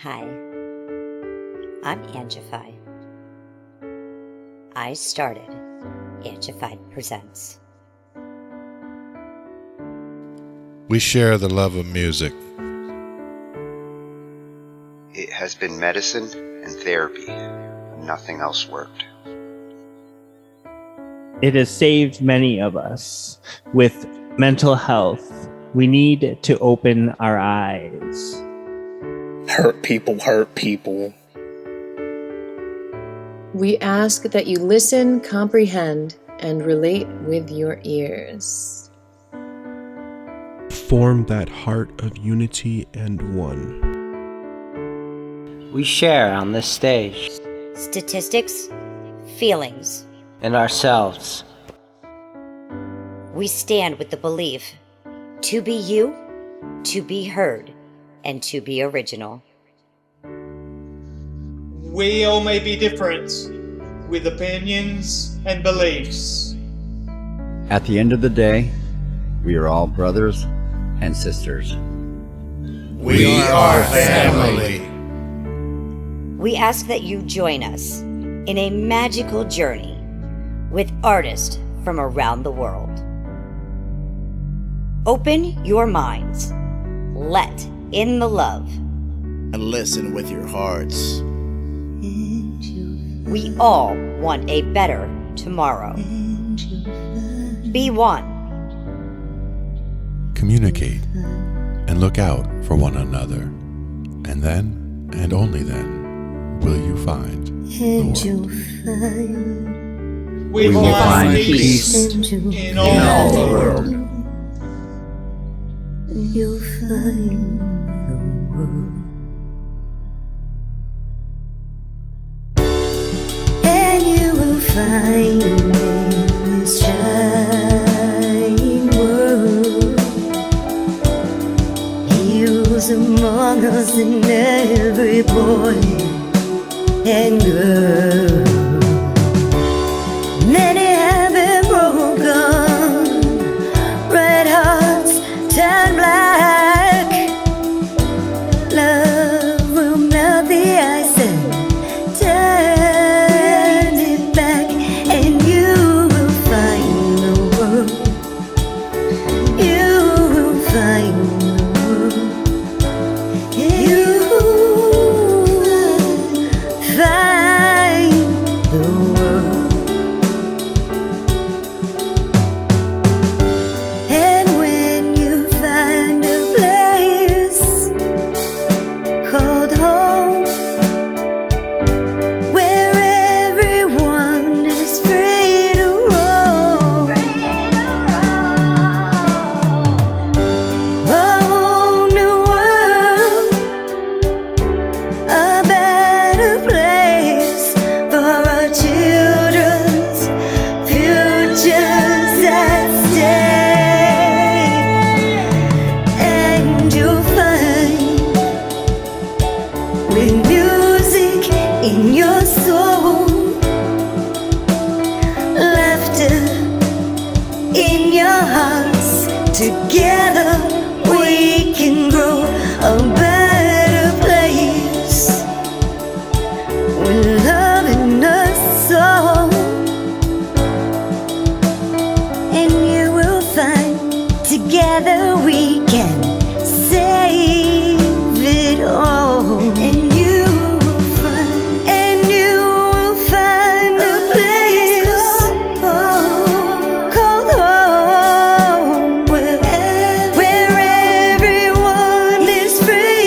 Hi, I'm Angified. I started Angified Presents. We share the love of music. It has been medicine and therapy. Nothing else worked. It has saved many of us. With mental health, we need to open our eyes. Hurt people hurt people. We ask that you listen, comprehend, and relate with your ears. Form that heart of unity and one. We share on this stage. Statistics, feelings, And ourselves. we stand with the belief to be you, to be heard, and to be original. We all may be different, with opinions and beliefs. At the end of the day, we are all brothers and sisters. We are family. We ask that you join us in a magical journey with artists from around the world. Open your minds. Let in the love. And listen with your hearts. We all want a better tomorrow. Be one. Communicate and look out for one another. And then, and only then, will you find the world. We will find peace in all the world. You'll find the world. And you will find in this shining world. He was among us in every boy and girl. Many have been broken, red hearts turn black. Love will melt the ice and turn it back, and you will find the world. You will find the world. You will find the world. And when you find a place called home, where everyone is free to roam, a whole new world, a better place for our children's futures at stake. And you'll find, with music in your soul, laughter in your hearts, together we can grow a better place, with love in us all. And you will find, together we can save it all. And you will find a place called home, where everyone is free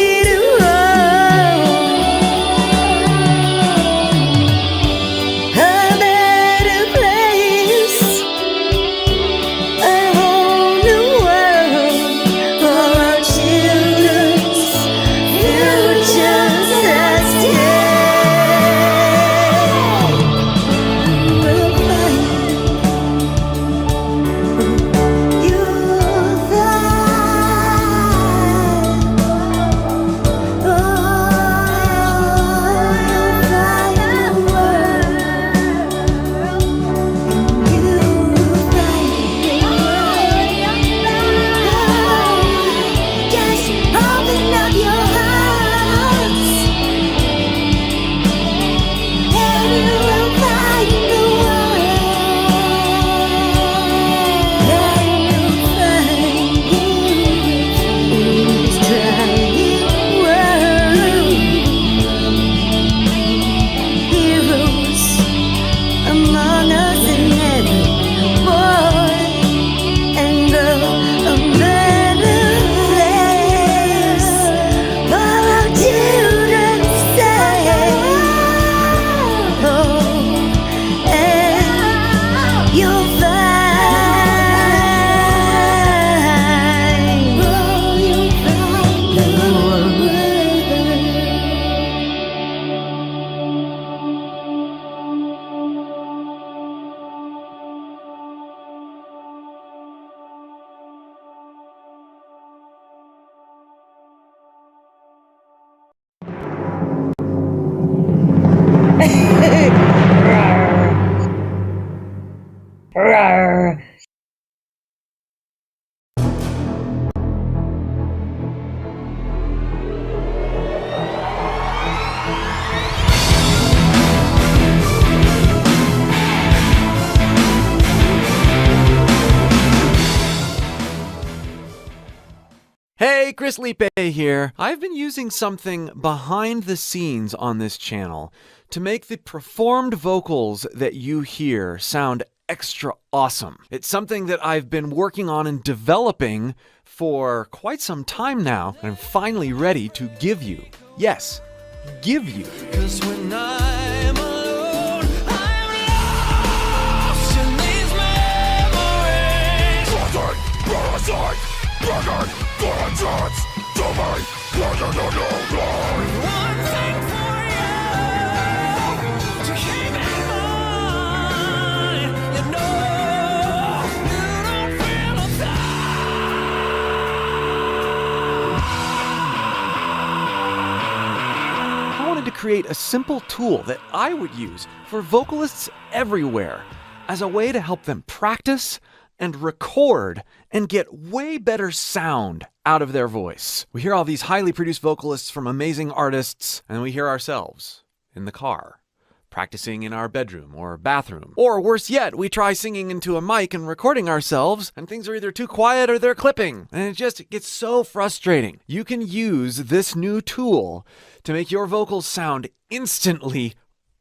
Hey, Chris Liepe here. I've been using something behind the scenes on this channel to make the performed vocals that you hear sound extra awesome. It's something that I've been working on and developing for quite some time now, and I'm finally ready to give you. Yes, give you. 'Cause when I'm alone, I'm lost in these memories. One thing for you to keep in mind, you know you don't feel a thing. I wanted to create a simple tool that I would use for vocalists everywhere as a way to help them practice and record and get way better sound out of their voice. We hear all these highly produced vocalists from amazing artists, and we hear ourselves in the car, practicing in our bedroom or bathroom. Or worse yet, we try singing into a mic and recording ourselves, and things are either too quiet or they're clipping, and it just gets so frustrating. You can use this new tool to make your vocals sound instantly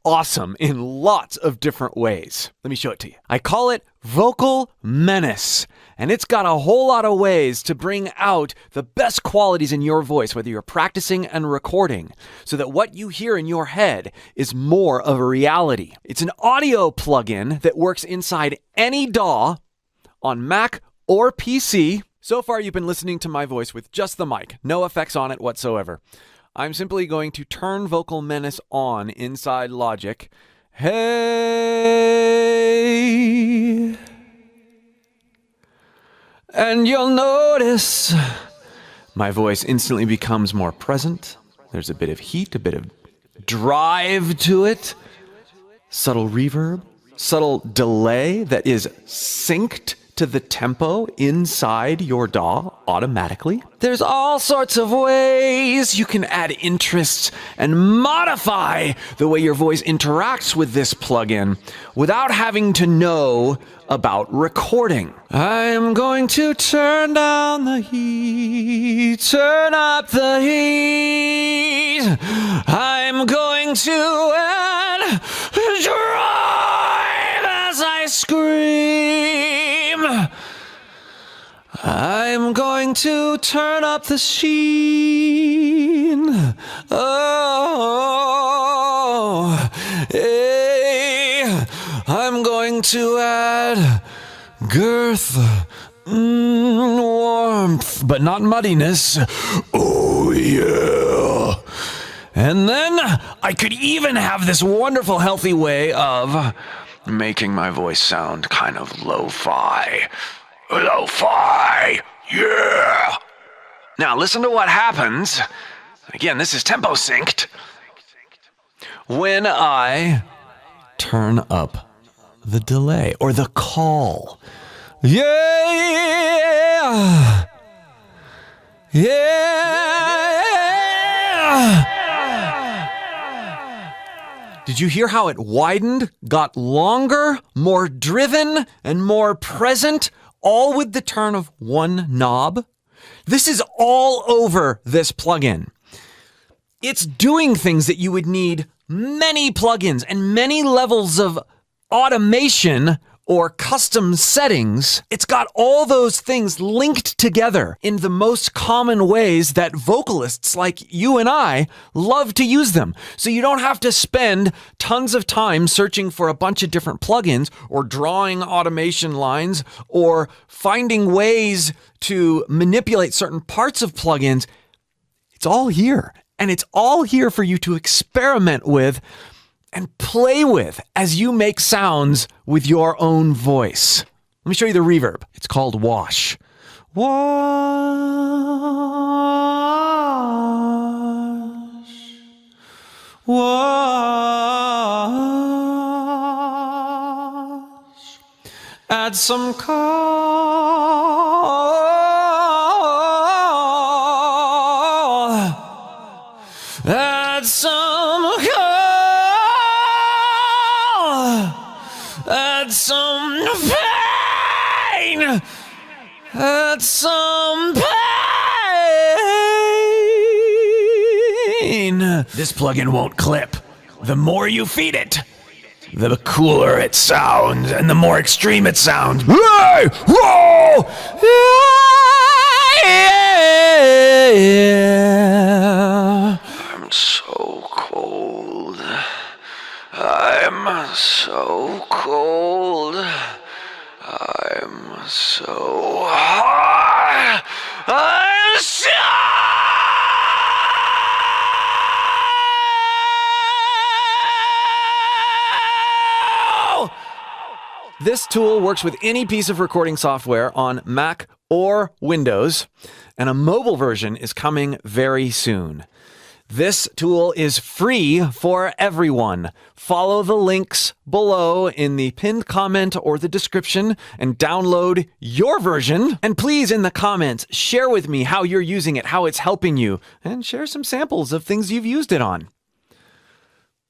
awesome in lots of different ways. Let me show it to you. I call it Vocal Menace, and it's got a whole lot of ways to bring out the best qualities in your voice, whether you're practicing and recording, so that what you hear in your head is more of a reality. It's an audio plugin that works inside any DAW on Mac or PC. So far, you've been listening to my voice with just the mic, no effects on it whatsoever. I'm simply going to turn Vocal Menace on inside Logic. Hey! And you'll notice my voice instantly becomes more present. There's a bit of heat, a bit of drive to it. Subtle reverb, subtle delay that is synced to the tempo inside your DAW automatically. There's all sorts of ways you can add interest and modify the way your voice interacts with this plugin without having to know about recording. I'm going to turn down the heat, turn up the heat. I'm going to add drive as I scream. I'm going to turn up the sheen. Oh, hey. I'm going to add girth, warmth, but not muddiness. Oh, yeah. And then I could even have this wonderful, healthy way of making my voice sound kind of lo-fi. Lo-fi, yeah! Now listen to what happens. Again, this is tempo synced. When I turn up the delay or the call. Yeah! Yeah! Did you hear how it widened, got longer, more driven, and more present? All with the turn of one knob. This is all over this plugin. It's doing things that you would need many plugins and many levels of automation or custom settings. It's got all those things linked together in the most common ways that vocalists like you and I love to use them. So you don't have to spend tons of time searching for a bunch of different plugins or drawing automation lines or finding ways to manipulate certain parts of plugins. It's all here, and it's all here for you to experiment with and play with as you make sounds with your own voice. Let me show you the reverb. It's called Wash. Wash. Wash. Add some call. Add some call. Add some pain. Add some pain. This plugin won't clip. The more you feed it, the cooler it sounds, and the more extreme it sounds. Hey! Whoa! Yeah! I'm so cold. I'm so cold. I'm so hot. I'm so... This tool works with any piece of recording software on Mac or Windows, and a mobile version is coming very soon. This tool is free for everyone. Follow the links below in the pinned comment or the description and download your version. And please, in the comments, share with me how you're using it, how it's helping you, and share some samples of things you've used it on.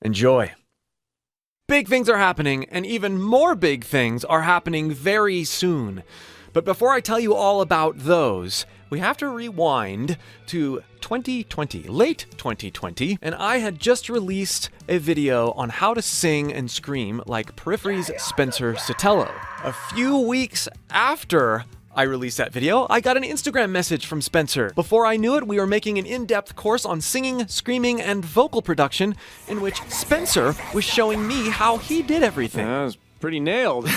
Enjoy. Big things are happening, and even more big things are happening very soon. But before I tell you all about those, we have to rewind to 2020, late 2020, and I had just released a video on how to sing and scream like Periphery's Spencer Sotelo. A few weeks after I released that video, I got an Instagram message from Spencer. Before I knew it, we were making an in-depth course on singing, screaming, and vocal production in which Spencer was showing me how he did everything. That was pretty nailed.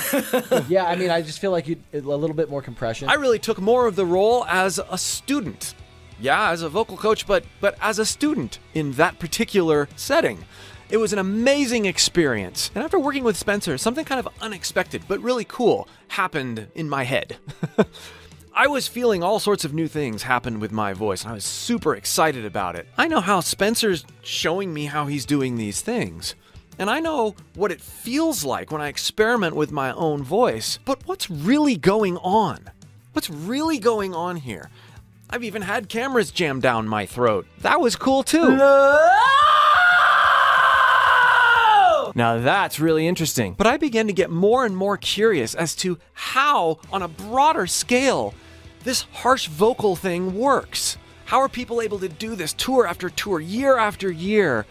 Yeah, I mean, I just feel like a little bit more compression. I really took more of the role as a student. Yeah, as a vocal coach, but as a student in that particular setting. It was an amazing experience. And after working with Spencer, something kind of unexpected, but really cool, happened in my head. I was feeling all sorts of new things happen with my voice, and I was super excited about it. I know how Spencer's showing me how he's doing these things. And I know what it feels like when I experiment with my own voice. But what's really going on? What's really going on here? I've even had cameras jammed down my throat. That was cool too. Now that's really interesting. But I began to get more and more curious as to how, on a broader scale, this harsh vocal thing works. How are people able to do this tour after tour, year after year,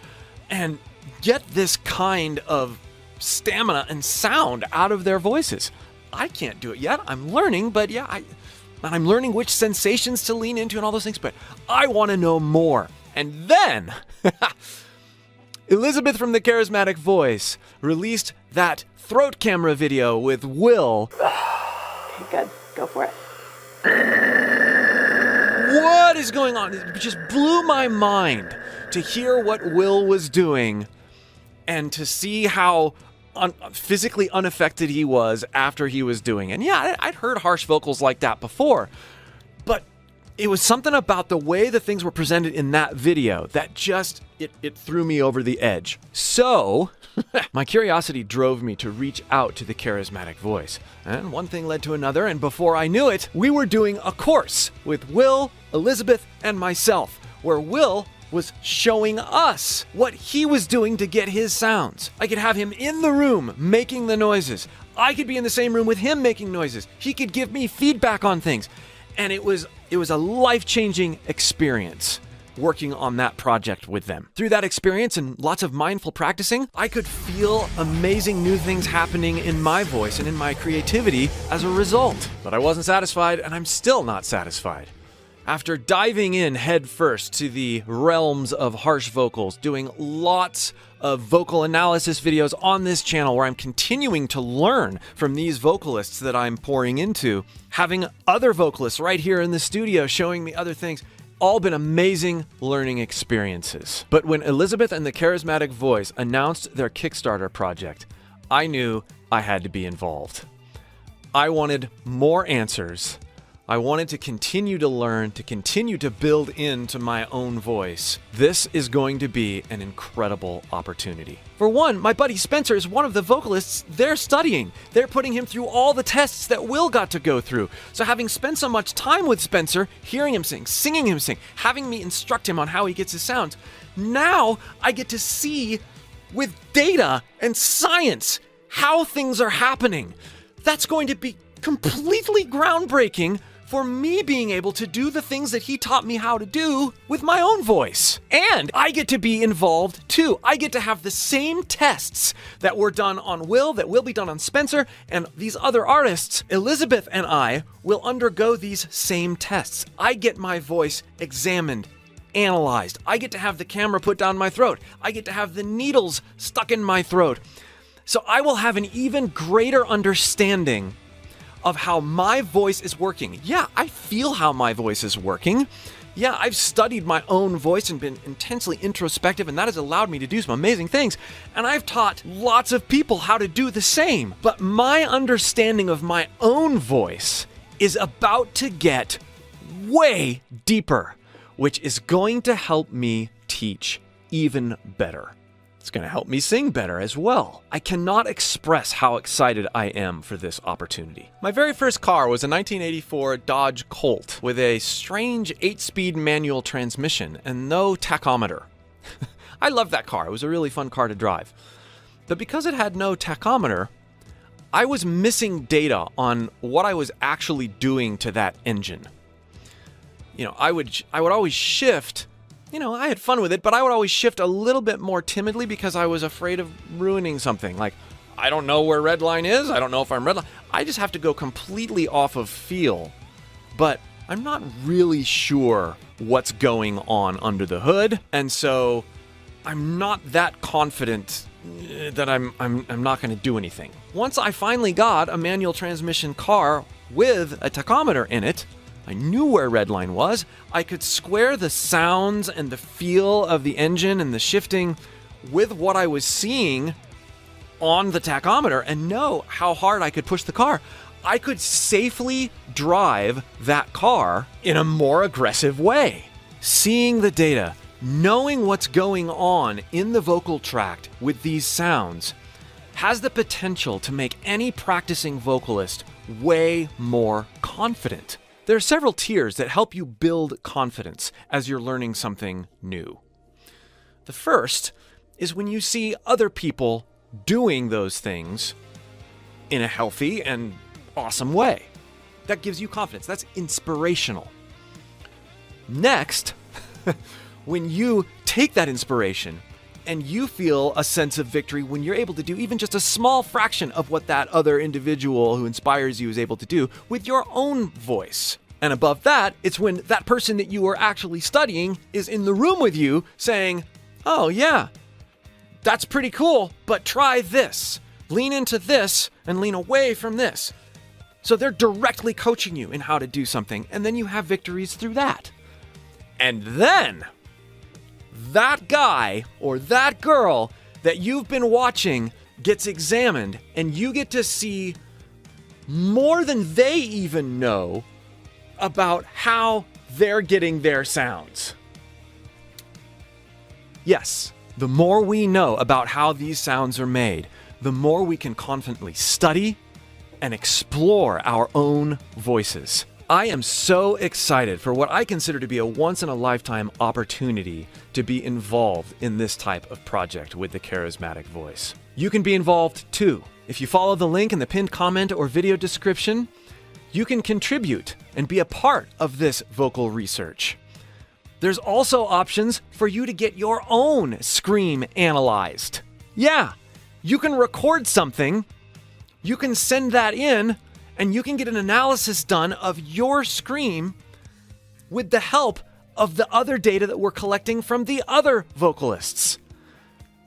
and get this kind of stamina and sound out of their voices? I can't do it yet. I'm learning, but yeah, I'm learning which sensations to lean into and all those things, but I want to know more. And then... Elizabeth from the Charismatic Voice released that throat camera video with Will. Okay, good. Go for it. What is going on? It just blew my mind to hear what Will was doing and to see how physically unaffected he was after he was doing it. And yeah, I'd heard harsh vocals like that before, but it was something about the way the things were presented in that video that just, it threw me over the edge. So, my curiosity drove me to reach out to the Charismatic Voice. And one thing led to another, and before I knew it, we were doing a course with Will, Elizabeth, and myself, where Will was showing us what he was doing to get his sounds. I could have him in the room making the noises. I could be in the same room with him making noises. He could give me feedback on things. And it was a life-changing experience working on that project with them. Through that experience and lots of mindful practicing, I could feel amazing new things happening in my voice and in my creativity as a result. But I wasn't satisfied, and I'm still not satisfied. After diving in head first to the realms of harsh vocals, doing lots of vocal analysis videos on this channel where I'm continuing to learn from these vocalists that I'm pouring into, having other vocalists right here in the studio showing me other things, all been amazing learning experiences. But when Elizabeth and the Charismatic Voice announced their Kickstarter project, I knew I had to be involved. I wanted more answers. I wanted to continue to learn, to continue to build into my own voice. This is going to be an incredible opportunity. For one, my buddy Spencer is one of the vocalists they're studying. They're putting him through all the tests that Will got to go through. So having spent so much time with Spencer, hearing him sing, singing him sing, having me instruct him on how he gets his sounds, now I get to see with data and science how things are happening. That's going to be completely groundbreaking for me being able to do the things that he taught me how to do with my own voice. And I get to be involved too. I get to have the same tests that were done on Will, that will be done on Spencer, and these other artists. Elizabeth and I will undergo these same tests. I get my voice examined, analyzed. I get to have the camera put down my throat. I get to have the needles stuck in my throat. So I will have an even greater understanding of how my voice is working. Yeah, I feel how my voice is working. Yeah, I've studied my own voice and been intensely introspective, and that has allowed me to do some amazing things. And I've taught lots of people how to do the same. But my understanding of my own voice is about to get way deeper, which is going to help me teach even better. It's going to help me sing better as well. I cannot express how excited I am for this opportunity. My very first car was a 1984 Dodge Colt with a strange 8-speed manual transmission and no tachometer. I loved that car. It was a really fun car to drive. But because it had no tachometer, I was missing data on what I was actually doing to that engine. You know, I would always shift. You know, I had fun with it, but I would always shift a little bit more timidly because I was afraid of ruining something. Like, I don't know where red line is. I don't know if I'm red line. I just have to go completely off of feel. But I'm not really sure what's going on under the hood. And so I'm not that confident that I'm not going to do anything. Once I finally got a manual transmission car with a tachometer in it, I knew where red line was. I could square the sounds and the feel of the engine and the shifting with what I was seeing on the tachometer and know how hard I could push the car. I could safely drive that car in a more aggressive way. Seeing the data, knowing what's going on in the vocal tract with these sounds has the potential to make any practicing vocalist way more confident. There are several tiers that help you build confidence as you're learning something new. The first is when you see other people doing those things in a healthy and awesome way. That gives you confidence. That's inspirational. Next, when you take that inspiration and you feel a sense of victory when you're able to do even just a small fraction of what that other individual who inspires you is able to do with your own voice. And above that, it's when that person that you are actually studying is in the room with you saying, oh yeah, that's pretty cool, but try this. Lean into this and lean away from this. So they're directly coaching you in how to do something, and then you have victories through that. And then that guy or that girl that you've been watching gets examined, and you get to see more than they even know about how they're getting their sounds. Yes, the more we know about how these sounds are made, the more we can confidently study and explore our own voices. I am so excited for what I consider to be a once-in-a-lifetime opportunity to be involved in this type of project with the Charismatic Voice. You can be involved too. If you follow the link in the pinned comment or video description, you can contribute and be a part of this vocal research. There's also options for you to get your own scream analyzed. Yeah, you can record something, you can send that in, and you can get an analysis done of your scream with the help of the other data that we're collecting from the other vocalists.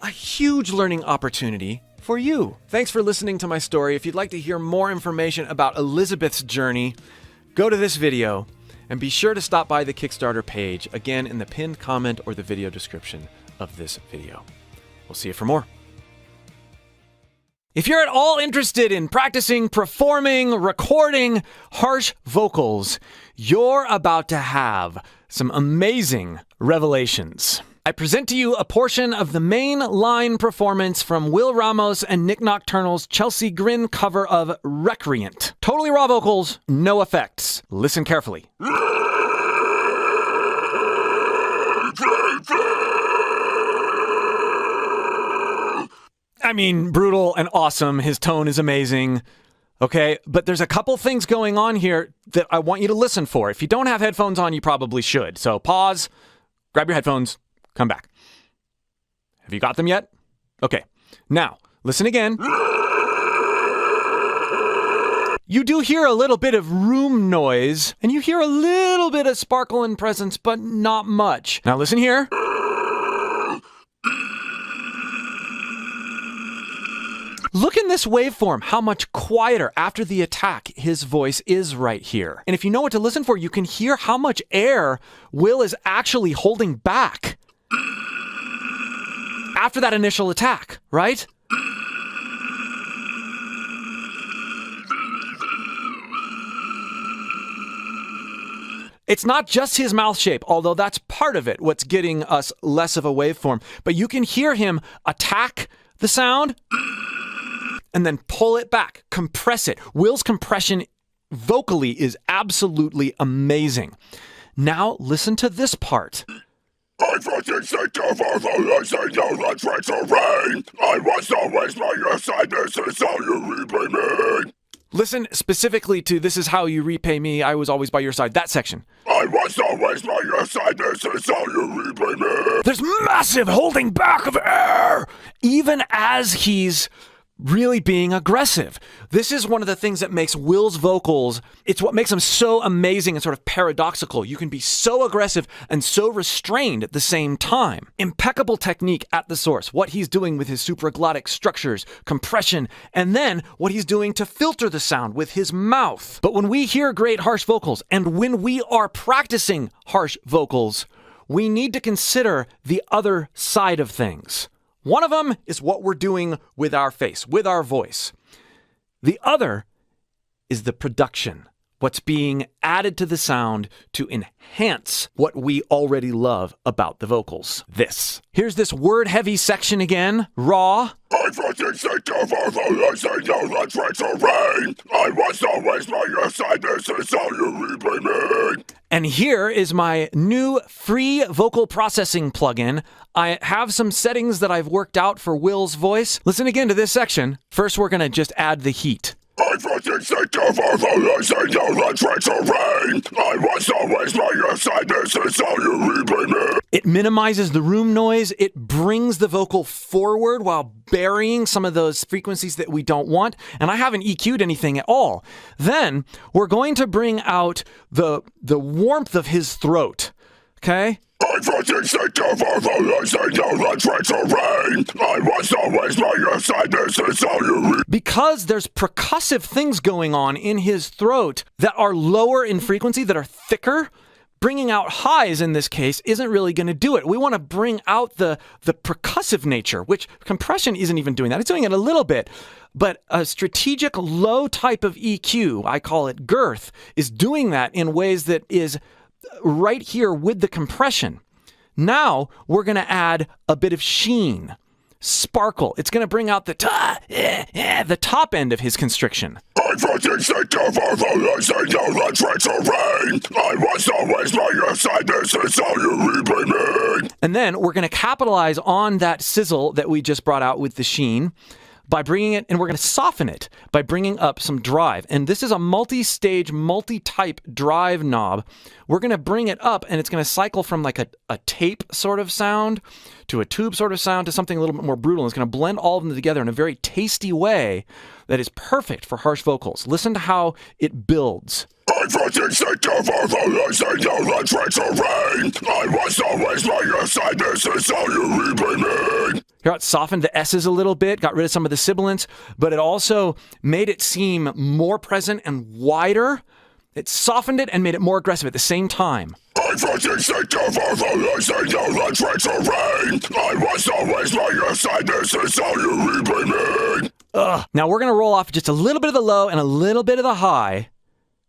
A huge learning opportunity for you. Thanks for listening to my story. If you'd like to hear more information about Elizabeth's journey, go to this video and be sure to stop by the Kickstarter page, again in the pinned comment or the video description of this video. We'll see you for more. If you're at all interested in practicing, performing, recording harsh vocals, you're about to have some amazing revelations. I present to you a portion of the main line performance from Will Ramos and Nick Nocturnal's Chelsea Grin cover of Recreant. Totally raw vocals, no effects. Listen carefully. I mean, brutal and awesome. His tone is amazing. Okay, but there's a couple things going on here that I want you to listen for. If you don't have headphones on, you probably should. So pause, grab your headphones, come back. Have you got them yet? Okay, now listen again. You do hear a little bit of room noise, and you hear a little bit of sparkle and presence, but not much. Now listen here. Look in this waveform, how much quieter after the attack his voice is right here. And if you know what to listen for, you can hear how much air Will is actually holding back after that initial attack, right? It's not just his mouth shape, although that's part of it, what's getting us less of a waveform. But you can hear him attack the sound and then pull it back, compress it. Will's compression vocally is absolutely amazing. Now listen to this part. I fucking sick of all the lies and no the terrain. I was always by your side, this is how you repay me. Listen specifically to "This is how you repay me, I was always by your side," that section. I was always by your side, this is how you repay me. There's massive holding back of air, even as he's really being aggressive. This is one of the things that makes Will's vocals, it's what makes them so amazing and sort of paradoxical. You can be so aggressive and so restrained at the same time. Impeccable technique at the source. What he's doing with his supraglottic structures, compression, and then what he's doing to filter the sound with his mouth. But when we hear great harsh vocals, and when we are practicing harsh vocals, we need to consider the other side of things. One of them is what we're doing with our face, with our voice. The other is the production, what's being added to the sound to enhance what we already love about the vocals. Here's this word-heavy section again, raw. I fucking sick of all the lies and no the terrain. I was always by your side, this is how you repay me. And here is my new free vocal processing plugin. I have some settings that I've worked out for Will's voice. Listen again to this section. First, we're going to just add the heat. I fucking sick of all the lies and no the terrain. I was always by your side, this is how you repay me. It minimizes the room noise. It brings the vocal forward while burying some of those frequencies that we don't want. And I haven't EQ'd anything at all. Then we're going to bring out the warmth of his throat. Okay? I fucking sick of all the lies and no the terrain. I was always by your side, this is how you Because there's percussive things going on in his throat that are lower in frequency, that are thicker, bringing out highs in this case isn't really going to do it. We want to bring out the percussive nature, which compression isn't even doing that. It's doing it a little bit. But a strategic low type of EQ, I call it girth, is doing that in ways that is right here with the compression. Now we're going to add a bit of sheen, sparkle. It's going to bring out the top end of his constriction. I fucking sick of all the lies and no the terrain. I was always by your side, this is how you repay me. And then we're going to capitalize on that sizzle that we just brought out with the sheen by bringing it, and we're going to soften it by bringing up some drive. And this is a multi-stage, multi-type drive knob. We're going to bring it up, and it's going to cycle from like a tape sort of sound to a tube sort of sound to something a little bit more brutal. It's going to blend all of them together in a very tasty way that is perfect for harsh vocals. Listen to how it builds. I fucking sick of all the lies and no the terrain. I was always by your side, this is how you repay me. Here it softened the S's a little bit, got rid of some of the sibilants, but it also made it seem more present and wider. It softened it and made it more aggressive at the same time. I fucking sick of all the lies and no the terrain. I was always by your side, this is how you repay me. Now we're going to roll off just a little bit of the low and a little bit of the high,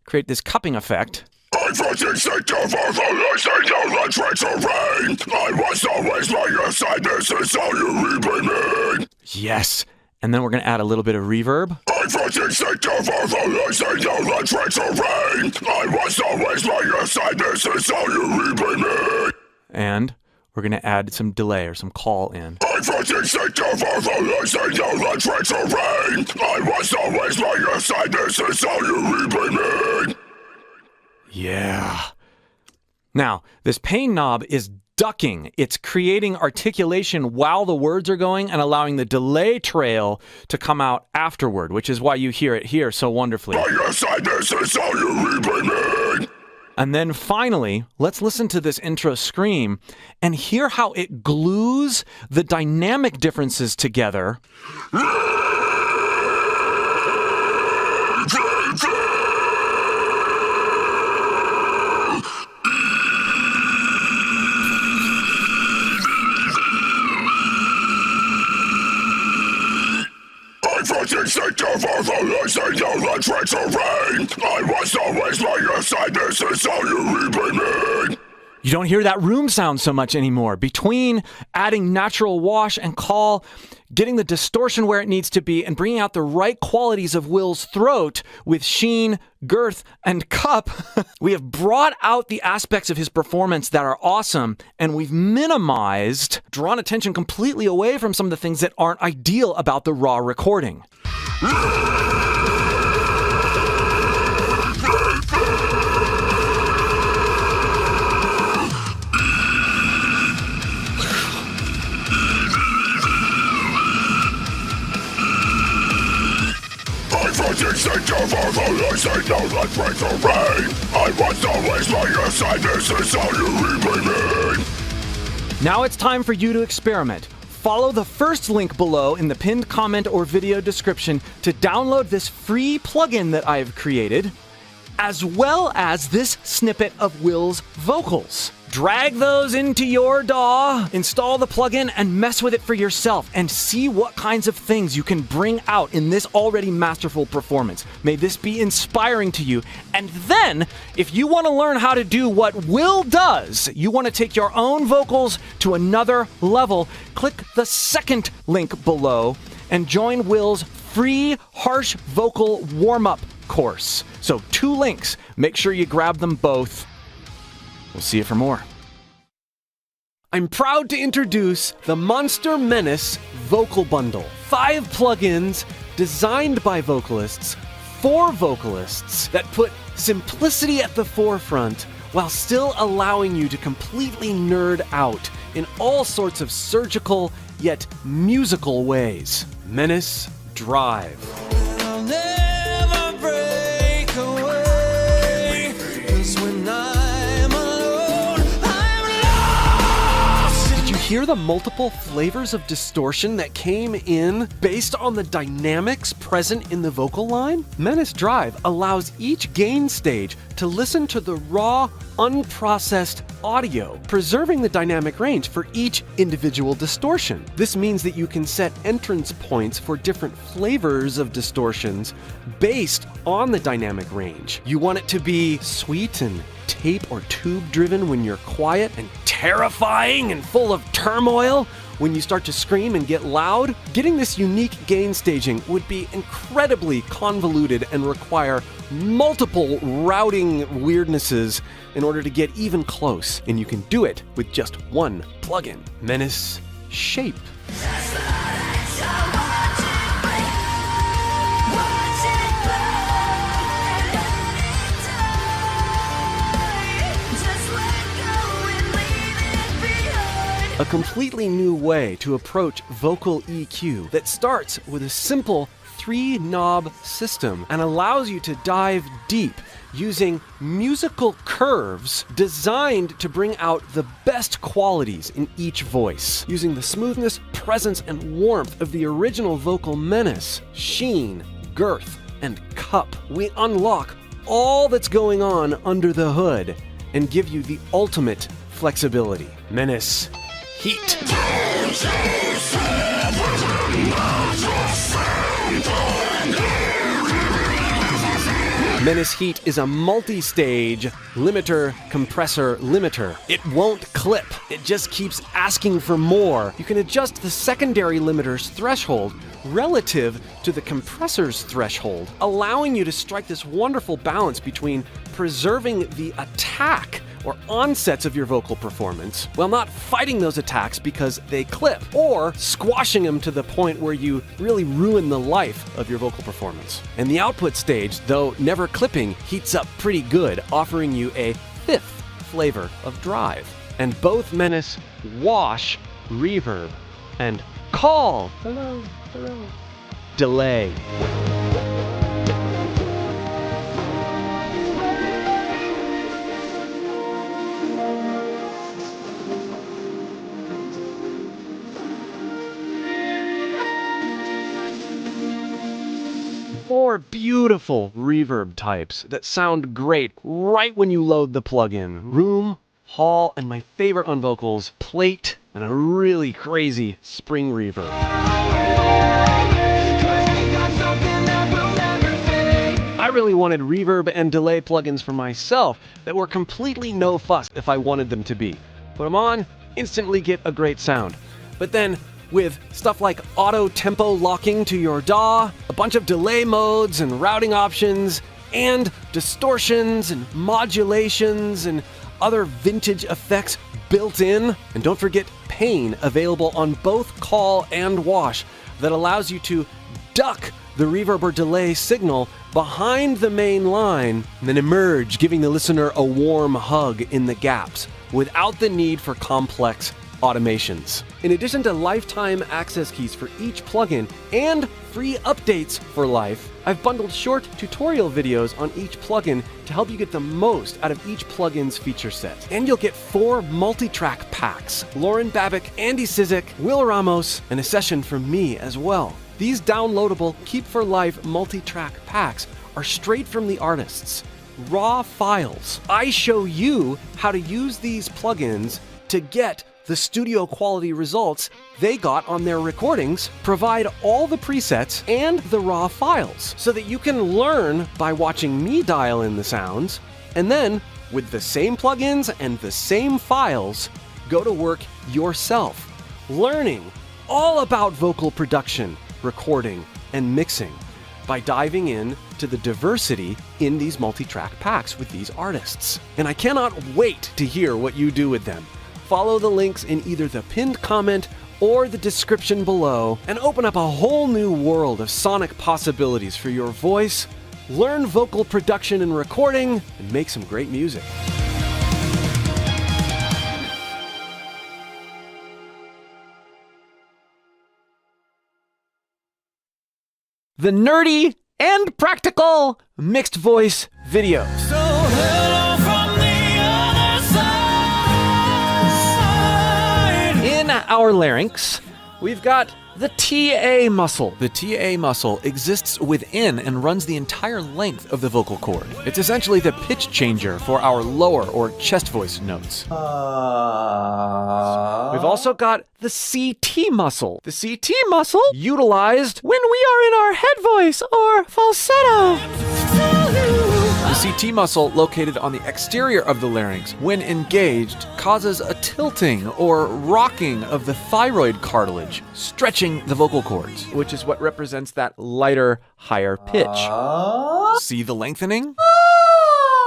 create this cupping effect. I fucking sick of all the lies and no the terrain. I was always by your side, this is how you repay me. Yes. And then we're going to add a little bit of reverb. I fucking sick of all the lies and no the terrain. I was always by your side, this is how you repay me. And we're going to add some delay or some call in. I fucking sick of all the lies and all the treachery. I was always by your side, this is how you repay me. Yeah. Now, this pain knob is ducking. It's creating articulation while the words are going and allowing the delay trail to come out afterward, which is why you hear it here so wonderfully. By your side, this is how you repay me. And then finally, let's listen to this intro scream and hear how it glues the dynamic differences together. I fucking sick of all the lies and all the treachery. I was always by your side, this is how you repay me. You don't hear that room sound so much anymore. Between adding natural wash and call, getting the distortion where it needs to be, and bringing out the right qualities of Will's throat with sheen, girth, and cup, we have brought out the aspects of his performance that are awesome, and we've minimized, drawn attention completely away from some of the things that aren't ideal about the raw recording. I fucking sick of all the lies and all the treachery. I was always by your side, this is how you repay me. Now it's time for you to experiment. Follow the first link below in the pinned comment or video description to download this free plugin that I've created, as well as this snippet of Will's vocals. Drag those into your DAW, install the plugin, and mess with it for yourself, and see what kinds of things you can bring out in this already masterful performance. May this be inspiring to you. And then, if you want to learn how to do what Will does, you want to take your own vocals to another level, click the second link below and join Will's free harsh vocal warm-up course. So 2 links. Make sure you grab them both. We'll see you for more. I'm proud to introduce the Monster Menace Vocal Bundle. 5 plugins designed by vocalists for vocalists that put simplicity at the forefront while still allowing you to completely nerd out in all sorts of surgical yet musical ways. Menace Drive. Hear the multiple flavors of distortion that came in based on the dynamics present in the vocal line? Menace Drive allows each gain stage to listen to the raw, unprocessed audio, preserving the dynamic range for each individual distortion. This means that you can set entrance points for different flavors of distortions based on the dynamic range. You want it to be sweet and tape or tube driven when you're quiet, and terrifying and full of turmoil when you start to scream and get loud? Getting this unique gain staging would be incredibly convoluted and require multiple routing weirdnesses in order to get even close, and you can do it with just one plugin, Menace Shape. A completely new way to approach vocal EQ that starts with a simple 3-knob system and allows you to dive deep using musical curves designed to bring out the best qualities in each voice. Using the smoothness, presence, and warmth of the original vocal Menace, sheen, girth, and cup, we unlock all that's going on under the hood and give you the ultimate flexibility. Menace Heat. Menace Heat is a multi-stage limiter, compressor, limiter. It won't clip. It just keeps asking for more. You can adjust the secondary limiter's threshold relative to the compressor's threshold, allowing you to strike this wonderful balance between preserving the attack or onsets of your vocal performance while not fighting those attacks because they clip, or squashing them to the point where you really ruin the life of your vocal performance. And the output stage, though never clipping, heats up pretty good, offering you a fifth flavor of drive. And both menace wash, reverb, and call, hello, delay. Four beautiful reverb types that sound great right when you load the plugin. Room, hall, and my favorite on vocals, plate, and a really crazy spring reverb. I really wanted reverb and delay plugins for myself that were completely no fuss if I wanted them to be. Put them on, instantly get a great sound. But then, with stuff like auto tempo locking to your DAW, a bunch of delay modes and routing options, and distortions and modulations and other vintage effects built in, and don't forget Pain available on both call and wash that allows you to duck the reverb or delay signal behind the main line and then emerge, giving the listener a warm hug in the gaps without the need for complex automations. In addition to lifetime access keys for each plugin and free updates for life, I've bundled short tutorial videos on each plugin to help you get the most out of each plugin's feature set. And you'll get 4 multi-track packs: Lauren Babick, Andy Sizik, Will Ramos, and a session from me as well. These downloadable Keep for Life multi-track packs are straight from the artists, raw files. I show you how to use these plugins to get the studio quality results they got on their recordings, provide all the presets and the raw files so that you can learn by watching me dial in the sounds, and then with the same plugins and the same files, go to work yourself, learning all about vocal production, recording, and mixing by diving in to the diversity in these multi-track packs with these artists. And I cannot wait to hear what you do with them. Follow the links in either the pinned comment or the description below and open up a whole new world of sonic possibilities for your voice, learn vocal production and recording, and make some great music. The nerdy and practical mixed voice video. In our larynx, we've got the TA muscle. The TA muscle exists within and runs the entire length of the vocal cord. It's essentially the pitch changer for our lower or chest voice notes. We've also got the CT muscle. The CT muscle utilized when we are in our head voice or falsetto. The CT muscle, located on the exterior of the larynx, when engaged, causes a tilting or rocking of the thyroid cartilage, stretching the vocal cords, which is what represents that lighter, higher pitch. See the lengthening?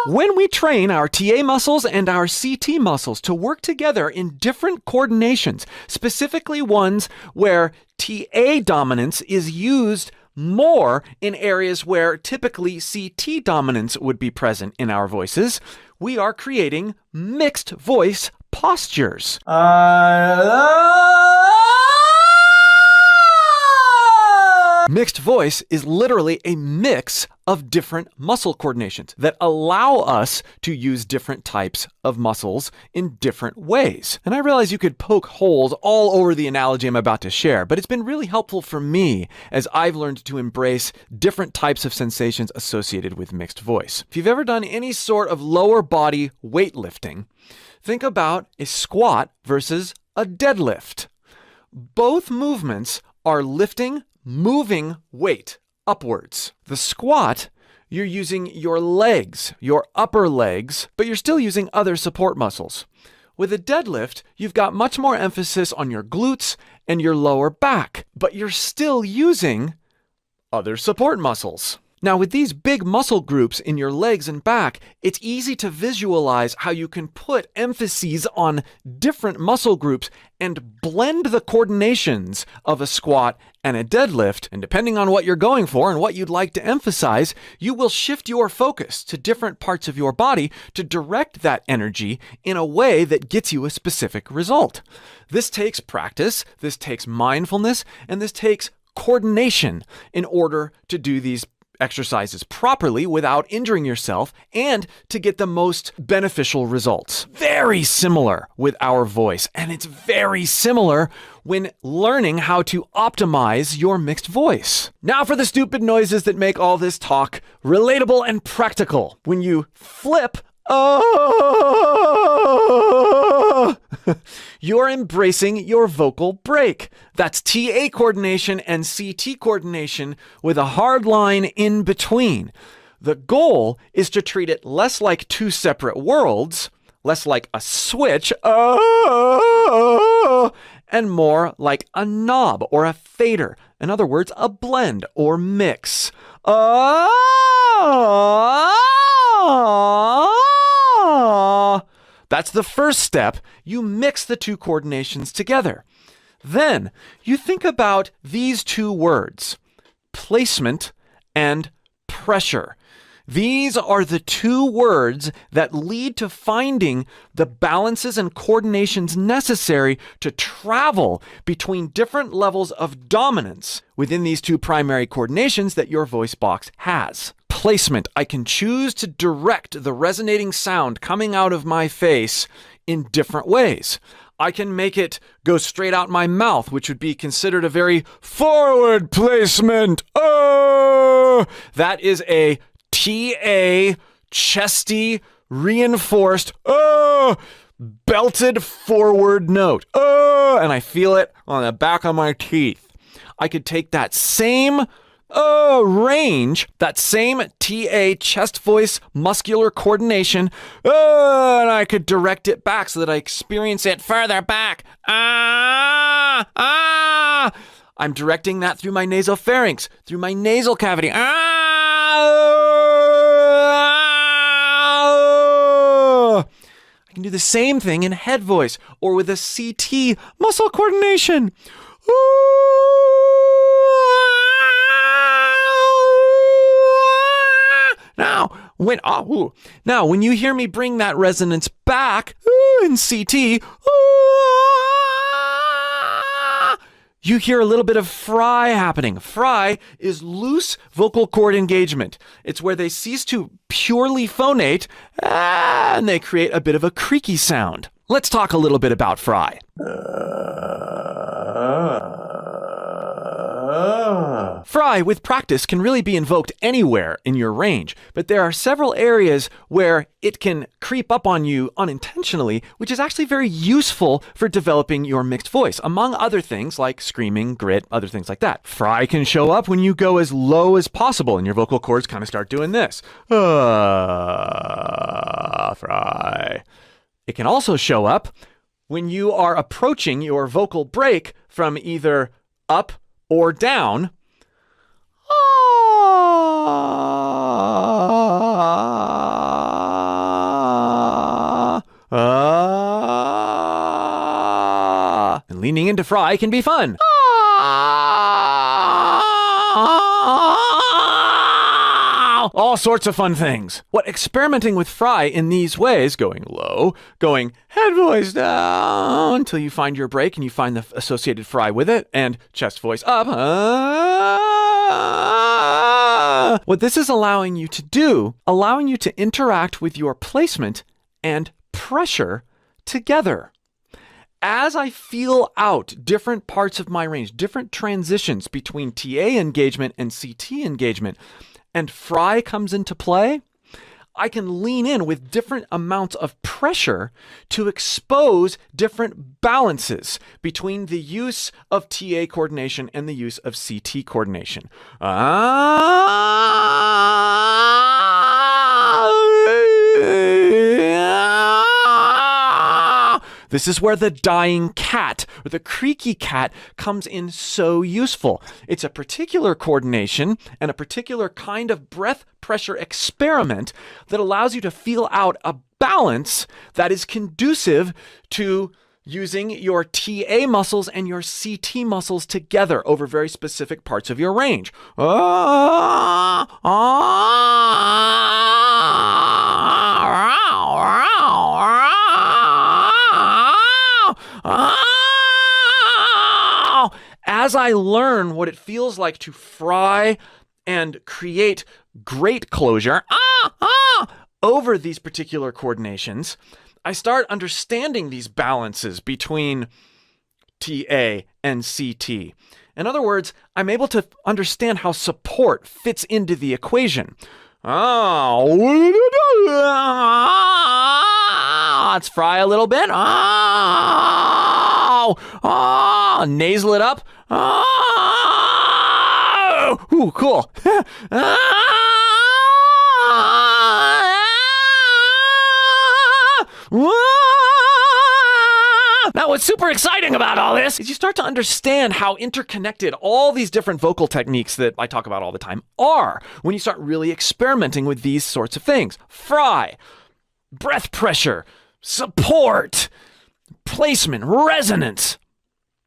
When we train our TA muscles and our CT muscles to work together in different coordinations, specifically ones where TA dominance is used more in areas where typically CT dominance would be present in our voices, we are creating mixed voice postures. Mixed voice is literally a mix of different muscle coordinations that allow us to use different types of muscles in different ways. And I realize you could poke holes all over the analogy I'm about to share, but it's been really helpful for me as I've learned to embrace different types of sensations associated with mixed voice. If you've ever done any sort of lower body weightlifting, think about a squat versus a deadlift. Both movements are moving weight upwards. The squat, you're using your legs, your upper legs, but you're still using other support muscles. With a deadlift, you've got much more emphasis on your glutes and your lower back, but you're still using other support muscles. Now, with these big muscle groups in your legs and back, it's easy to visualize how you can put emphases on different muscle groups and blend the coordinations of a squat and a deadlift. And depending on what you're going for and what you'd like to emphasize, you will shift your focus to different parts of your body to direct that energy in a way that gets you a specific result. This takes practice, this takes mindfulness, and this takes coordination in order to do these exercises properly without injuring yourself and to get the most beneficial results. Very similar with our voice, and it's very similar when learning how to optimize your mixed voice. Now for the stupid noises that make all this talk relatable and practical. When you flip, you're embracing your vocal break. That's TA coordination and CT coordination with a hard line in between. The goal is to treat it less like two separate worlds, less like a switch, and more like a knob or a fader. In other words, a blend or mix. That's the first step. You mix the two coordinations together. Then you think about these two words, placement and pressure. These are the two words that lead to finding the balances and coordinations necessary to travel between different levels of dominance within these two primary coordinations that your voice box has. Placement. I can choose to direct the resonating sound coming out of my face in different ways. I can make it go straight out my mouth, which would be considered a very forward placement. That is a TA, chesty, reinforced, belted forward note. And I feel it on the back of my teeth. I could take that same range, that same TA chest voice muscular coordination, and I could direct it back so that I experience it further back. I'm directing that through my nasopharynx, through my nasal cavity. I can do the same thing in head voice or with a CT muscle coordination. Now, when you hear me bring that resonance back in CT, you hear a little bit of fry happening. Fry is loose vocal cord engagement. It's where they cease to purely phonate and they create a bit of a creaky sound. Let's talk a little bit about fry. Fry, with practice, can really be invoked anywhere in your range, but there are several areas where it can creep up on you unintentionally, which is actually very useful for developing your mixed voice, among other things like screaming, grit, other things like that. Fry can show up when you go as low as possible and your vocal cords kind of start doing this. Fry. It can also show up when you are approaching your vocal break from either up or down. And leaning into fry can be fun. All sorts of fun things. What experimenting with fry in these ways, going low, going head voice down until you find your break and you find the associated fry with it, and chest voice up. What this is allowing you to do, allowing you to interact with your placement and pressure together. As I feel out different parts of my range, different transitions between TA engagement and CT engagement, and fry comes into play, I can lean in with different amounts of pressure to expose different balances between the use of TA coordination and the use of CT coordination. This is where the dying cat or the creaky cat comes in so useful. It's a particular coordination and a particular kind of breath pressure experiment that allows you to feel out a balance that is conducive to using your TA muscles and your CT muscles together over very specific parts of your range. As I learn what it feels like to fry and create great closure over these particular coordinations, I start understanding these balances between TA and CT. In other words, I'm able to understand how support fits into the equation. Let's fry a little bit. Nasal it up. Ooh, cool. Now, what's super exciting about all this is you start to understand how interconnected all these different vocal techniques that I talk about all the time are when you start really experimenting with these sorts of things. Fry, breath pressure, support, placement, resonance.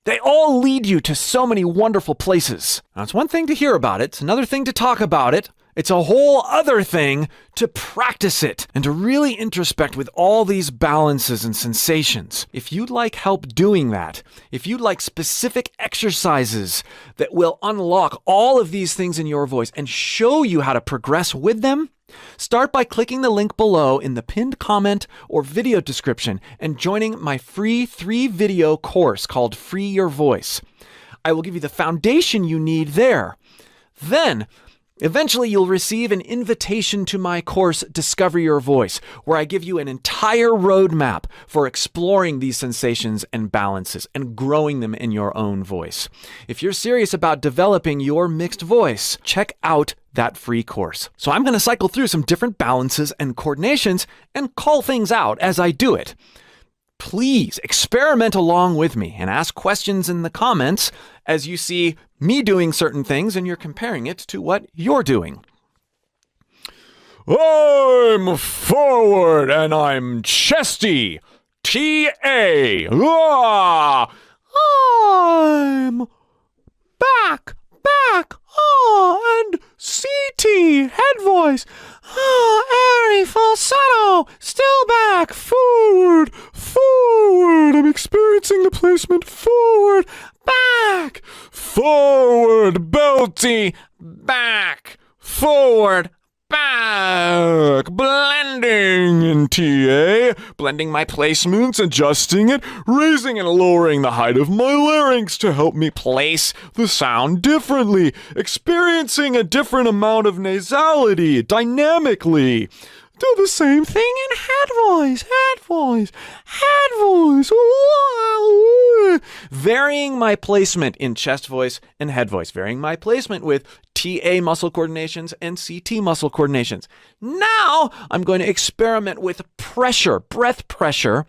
They all lead you to so many wonderful places. Now, it's one thing to hear about it. It's another thing to talk about it. It's a whole other thing to practice it and to really introspect with all these balances and sensations. If you'd like help doing that, if you'd like specific exercises that will unlock all of these things in your voice and show you how to progress with them, start by clicking the link below in the pinned comment or video description and joining my free 3-video course called Free Your Voice. I will give you the foundation you need there. Then, eventually, you'll receive an invitation to my course, Discover Your Voice, where I give you an entire roadmap for exploring these sensations and balances and growing them in your own voice. If you're serious about developing your mixed voice, check out that free course. So I'm going to cycle through some different balances and coordinations and call things out as I do it. Please experiment along with me and ask questions in the comments as you see me doing certain things and you're comparing it to what you're doing. I'm forward and I'm chesty. T-A. I'm back. And C-T. Head voice. Airy falsetto. Still back. Forward. I'm experiencing the placement. Forward. Back. Forward. Belty. Back. Forward. Back. Blending in TA. Blending my placements, adjusting it, raising and lowering the height of my larynx to help me place the sound differently. Experiencing a different amount of nasality dynamically. Do the same thing in head voice. Varying my placement in chest voice and head voice. Varying my placement with TA muscle coordinations and CT muscle coordinations. Now I'm going to experiment with pressure, breath pressure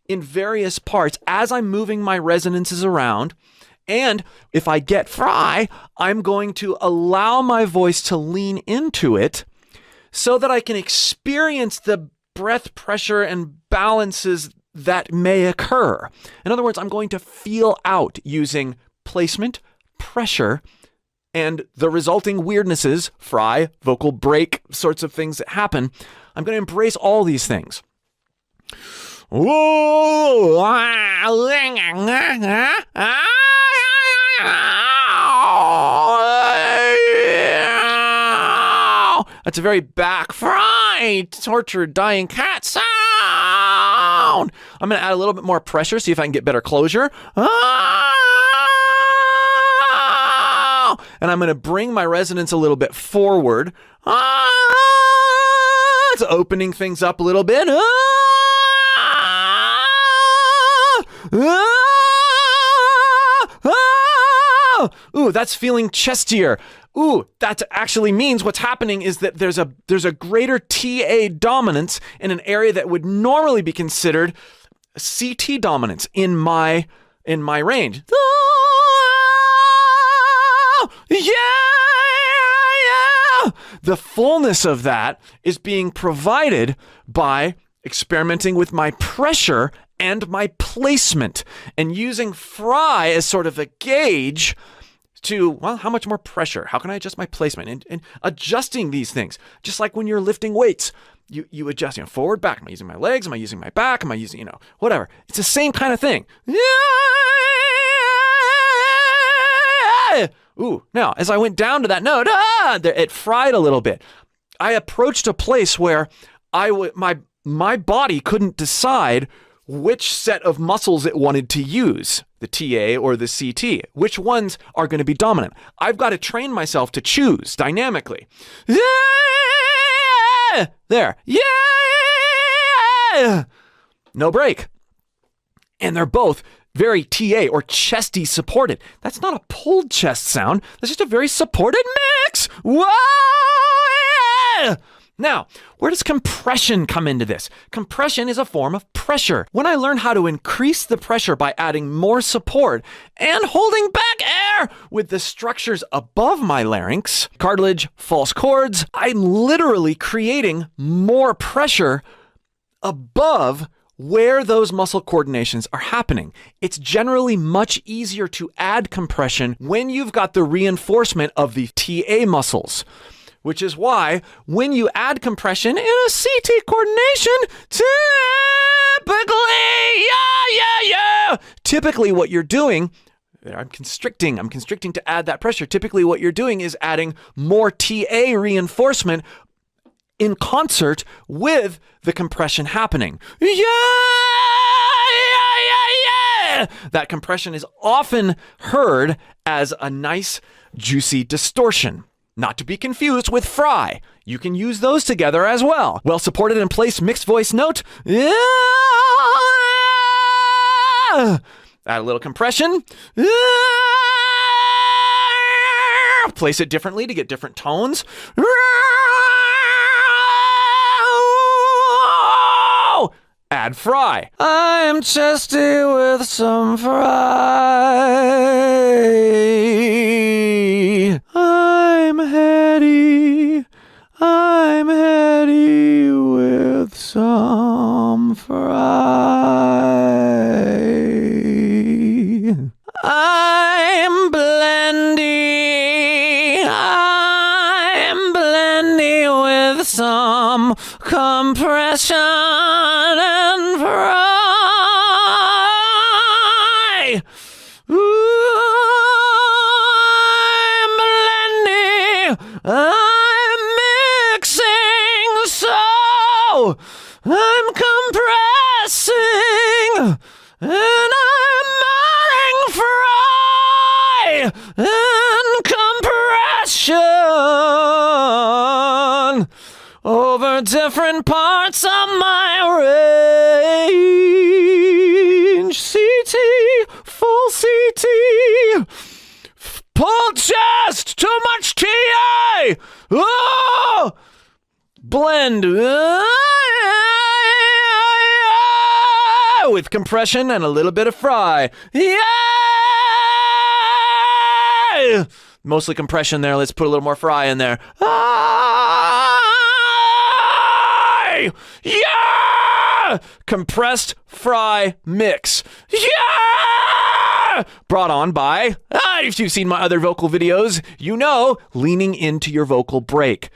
in various parts as I'm moving my resonances around. And if I get fry, I'm going to allow my voice to lean into it so that I can experience the breath pressure and balances that may occur. In other words, I'm going to feel out using placement, pressure, and the resulting weirdnesses, fry, vocal break, sorts of things that happen. I'm going to embrace all these things. That's a very back fried, tortured, dying cat sound. I'm going to add a little bit more pressure, see if I can get better closure. And I'm going to bring my resonance a little bit forward. It's opening things up a little bit. Ooh, that's feeling chestier. Ooh, that actually means what's happening is that there's a greater TA dominance in an area that would normally be considered CT dominance in my range. Yeah. The fullness of that is being provided by experimenting with my pressure and my placement and using fry as sort of a gauge to, well, how much more pressure? How can I adjust my placement? And adjusting these things, just like when you're lifting weights, you adjust, forward, back. Am I using my legs? Am I using my back? Am I using, whatever. It's the same kind of thing. Ooh, now, as I went down to that note, it fried a little bit. I approached a place where my body couldn't decide which set of muscles it wanted to use, the TA or the CT. Which ones are going to be dominant? I've got to train myself to choose dynamically. Yeah! There. Yeah! No break. And they're both very TA or chesty supported. That's not a pulled chest sound. That's just a very supported mix. Whoa! Yeah! Now, where does compression come into this? Compression is a form of pressure. When I learn how to increase the pressure by adding more support and holding back air with the structures above my larynx, cartilage, false cords, I'm literally creating more pressure above where those muscle coordinations are happening. It's generally much easier to add compression when you've got the reinforcement of the TA muscles. Which is why when you add compression in a CT coordination, typically what you're doing, I'm constricting to add that pressure. Typically what you're doing is adding more TA reinforcement in concert with the compression happening. That compression is often heard as a nice, juicy distortion. Not to be confused with fry. You can use those together as well. Well supported and placed mixed voice note. Add a little compression. Place it differently to get different tones. Add fry. I'm chesty with some fry. I'm heady with some fry. I'm blendy with some compression and fry. I'm blendy. I'm mixing, so I'm compressing, and I'm adding fry and compression over different parts of my range. CT, full CT, pull chest, too much TA. Oh! Blend with compression and a little bit of fry. Yeah! Mostly compression there. Let's put a little more fry in there. Yeah! Compressed fry mix. Yeah! Brought on by, if you've seen my other vocal videos, you know, leaning into your vocal break.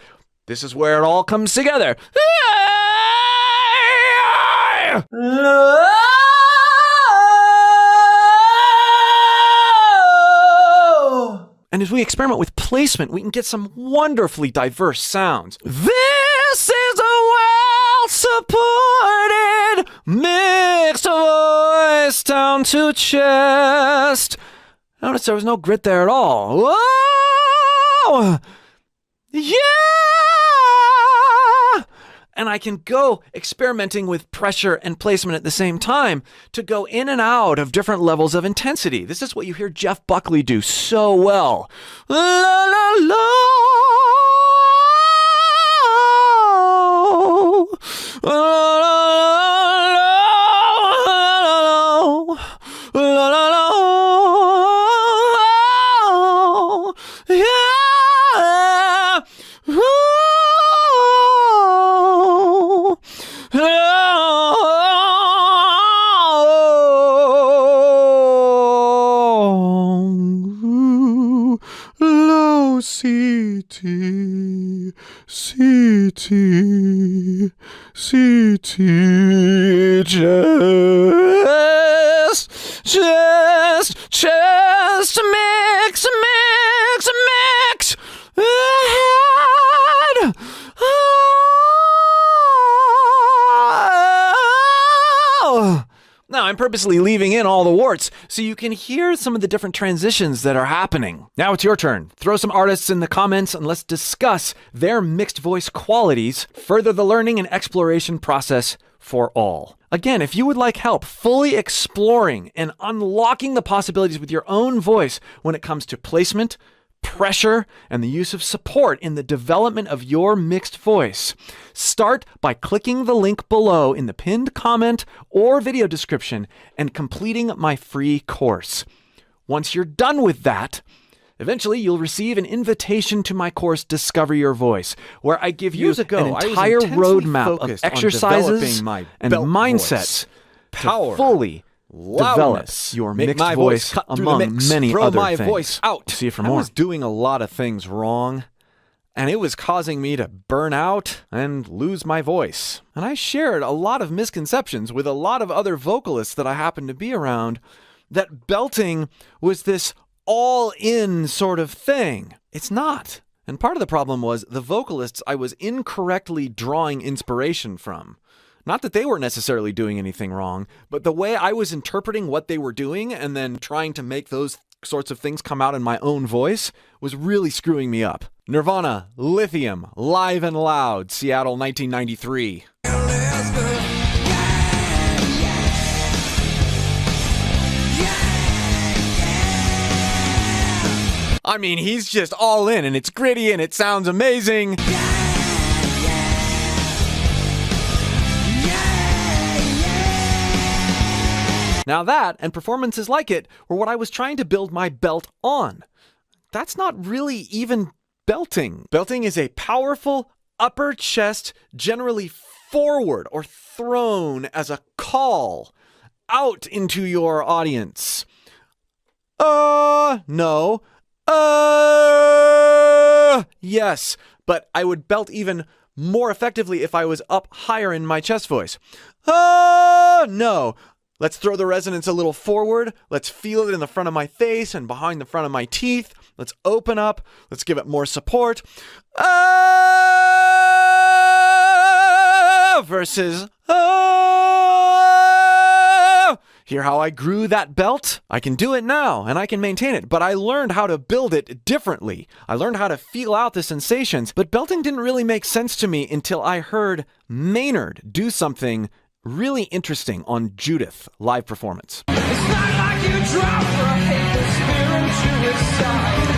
This is where it all comes together. And as we experiment with placement, we can get some wonderfully diverse sounds. This is a well-supported mixed voice down to chest. Notice there was no grit there at all. Whoa! Yeah! And I can go experimenting with pressure and placement at the same time to go in and out of different levels of intensity. This is what you hear Jeff Buckley do so well. La la la. La, la, la, CT, just a mix ahead. Now, I'm purposely leaving in all the warts so you can hear some of the different transitions that are happening. Now it's your turn. Throw some artists in the comments and let's discuss their mixed voice qualities, further the learning and exploration process for all. Again, if you would like help fully exploring and unlocking the possibilities with your own voice when it comes to placement, pressure, and the use of support in the development of your mixed voice, start by clicking the link below in the pinned comment or video description and completing my free course. Once you're done with that, eventually you'll receive an invitation to my course, Discover Your Voice, where I give you an entire roadmap of exercises and mindsets to fully develop your mixed voice among many other things. See it for more. I was doing a lot of things wrong, and it was causing me to burn out and lose my voice. And I shared a lot of misconceptions with a lot of other vocalists that I happened to be around, that belting was this all-in sort of thing. It's not. And part of the problem was the vocalists I was incorrectly drawing inspiration from. Not that they were necessarily doing anything wrong, but the way I was interpreting what they were doing and then trying to make those sorts of things come out in my own voice was really screwing me up. Nirvana, Lithium, Live and Loud, Seattle, 1993. I mean, he's just all in, and it's gritty, and it sounds amazing. Now that, and performances like it, were what I was trying to build my belt on. That's not really even belting. Belting is a powerful upper chest, generally forward or thrown as a call out into your audience. No. Yes, but I would belt even more effectively if I was up higher in my chest voice. No. Let's throw the resonance a little forward. Let's feel it in the front of my face and behind the front of my teeth. Let's open up. Let's give it more support. Versus Hear how I grew that belt? I can do it now, and I can maintain it, but I learned how to build it differently. I learned how to feel out the sensations, but belting didn't really make sense to me until I heard Maynard do something really interesting on Judith live performance.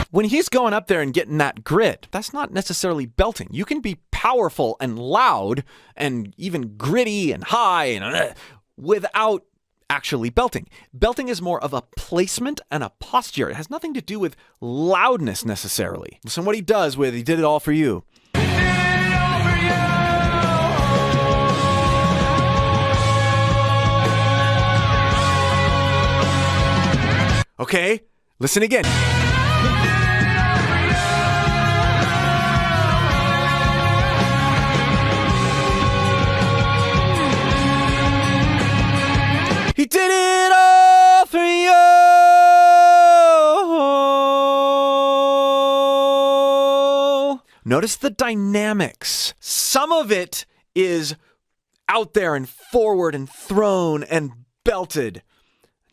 When he's going up there and getting that grit, that's not necessarily belting. You can be powerful and loud and even gritty and high and without actually belting. Belting is more of a placement and a posture. It has nothing to do with loudness necessarily. Listen what he does with He Did It All For You. Okay, listen again. He did it all for you. Notice the dynamics. Some of it is out there and forward and thrown and belted.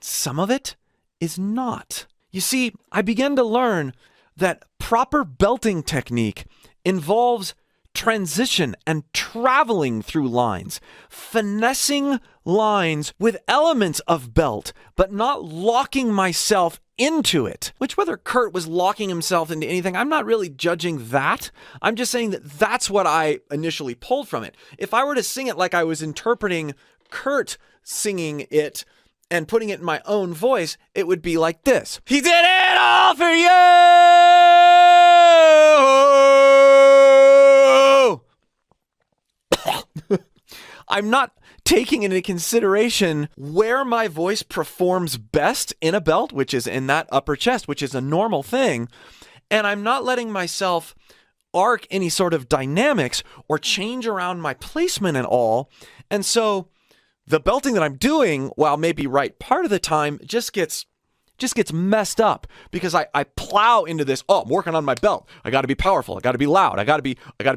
Some of it is not. You see, I began to learn that proper belting technique involves transition and traveling through lines, finessing lines with elements of belt, but not locking myself into it. Which, whether Kurt was locking himself into anything, I'm not really judging that. I'm just saying that that's what I initially pulled from it. If I were to sing it like I was interpreting Kurt singing it and putting it in my own voice, it would be like this. He did it all for you! I'm not taking into consideration where my voice performs best in a belt, which is in that upper chest, which is a normal thing. And I'm not letting myself arc any sort of dynamics or change around my placement at all. And so the belting that I'm doing, while maybe right part of the time, just gets messed up because I plow into this. Oh, I'm working on my belt. I got to be powerful. I got to be loud. I got to be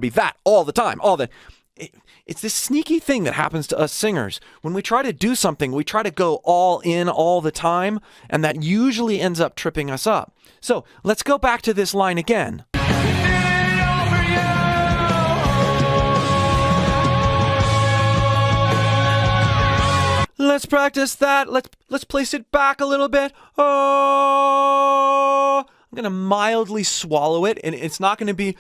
that all the time. It's this sneaky thing that happens to us singers. When we try to do something, we try to go all in all the time, and that usually ends up tripping us up. So let's go back to this line again. Let's practice that. Let's place it back a little bit. Oh, I'm going to mildly swallow it, and it's not going to be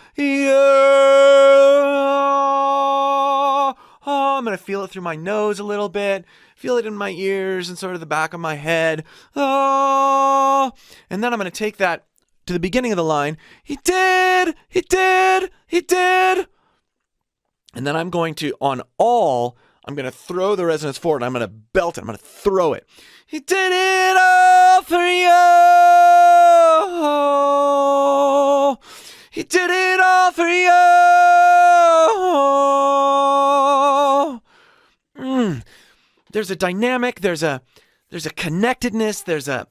I'm going to feel it through my nose a little bit, feel it in my ears and sort of the back of my head. And then I'm going to take that to the beginning of the line. He did. And then I'm going to, I'm going to throw the resonance forward. I'm going to belt it. I'm going to throw it. He did it all for you. He did it all for you. There's a dynamic. There's a connectedness. There's a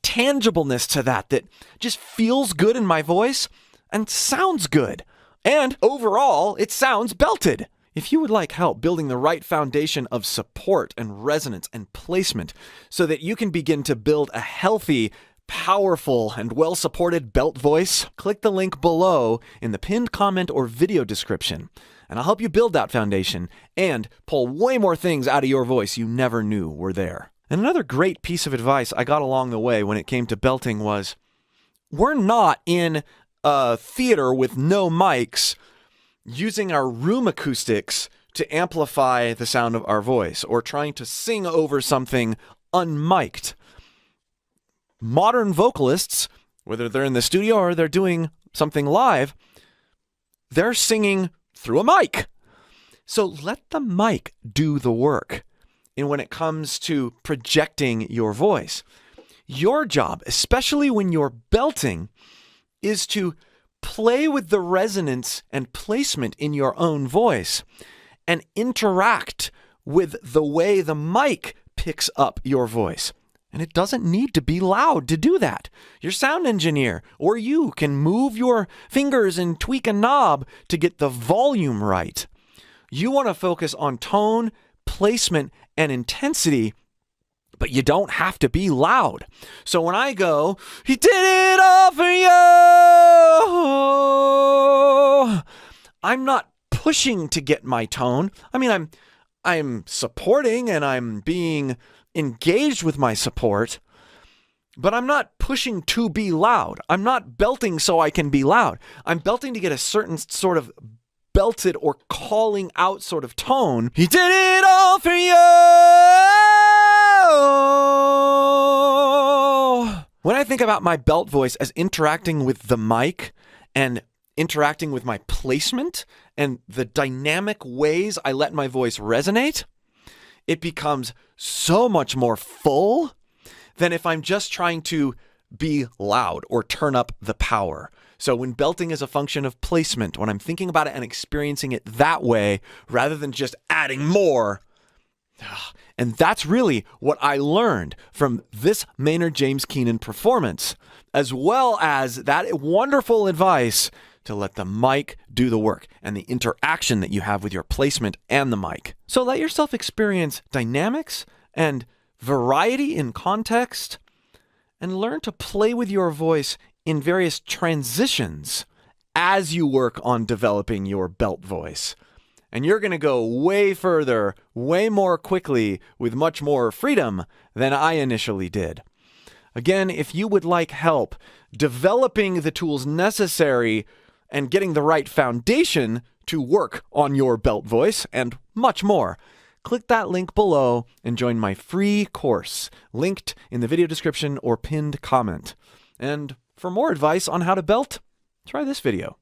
tangibleness to that just feels good in my voice and sounds good. And overall, it sounds belted. If you would like help building the right foundation of support and resonance and placement so that you can begin to build a healthy, powerful, and well-supported belt voice, click the link below in the pinned comment or video description, and I'll help you build that foundation and pull way more things out of your voice you never knew were there. And another great piece of advice I got along the way when it came to belting was, we're not in a theater with no mics using our room acoustics to amplify the sound of our voice or trying to sing over something unmiked. Modern vocalists, whether they're in the studio or they're doing something live, they're singing through a mic. So let the mic do the work. And when it comes to projecting your voice, your job, especially when you're belting, is to play with the resonance and placement in your own voice and interact with the way the mic picks up your voice. And it doesn't need to be loud to do that. Your sound engineer or you can move your fingers and tweak a knob to get the volume right. You want to focus on tone, placement, and intensity, but you don't have to be loud. So when I go, he did it all for you, I'm not pushing to get my tone. I mean, I'm supporting and I'm being engaged with my support, but I'm not pushing to be loud. I'm not belting so I can be loud. I'm belting to get a certain sort of belted or calling out sort of tone. He did it all for you. When I think about my belt voice as interacting with the mic and interacting with my placement and the dynamic ways I let my voice resonate, it becomes so much more full than if I'm just trying to be loud or turn up the power. So when belting is a function of placement, when I'm thinking about it and experiencing it that way, rather than just adding more, and that's really what I learned from this Maynard James Keenan performance, as well as that wonderful advice to let the mic do the work and the interaction that you have with your placement and the mic. So let yourself experience dynamics and variety in context and learn to play with your voice in various transitions as you work on developing your belt voice. And you're going to go way further, way more quickly, with much more freedom than I initially did. Again, if you would like help developing the tools necessary and getting the right foundation to work on your belt voice and much more, click that link below and join my free course, linked in the video description or pinned comment. And for more advice on how to belt, try this video.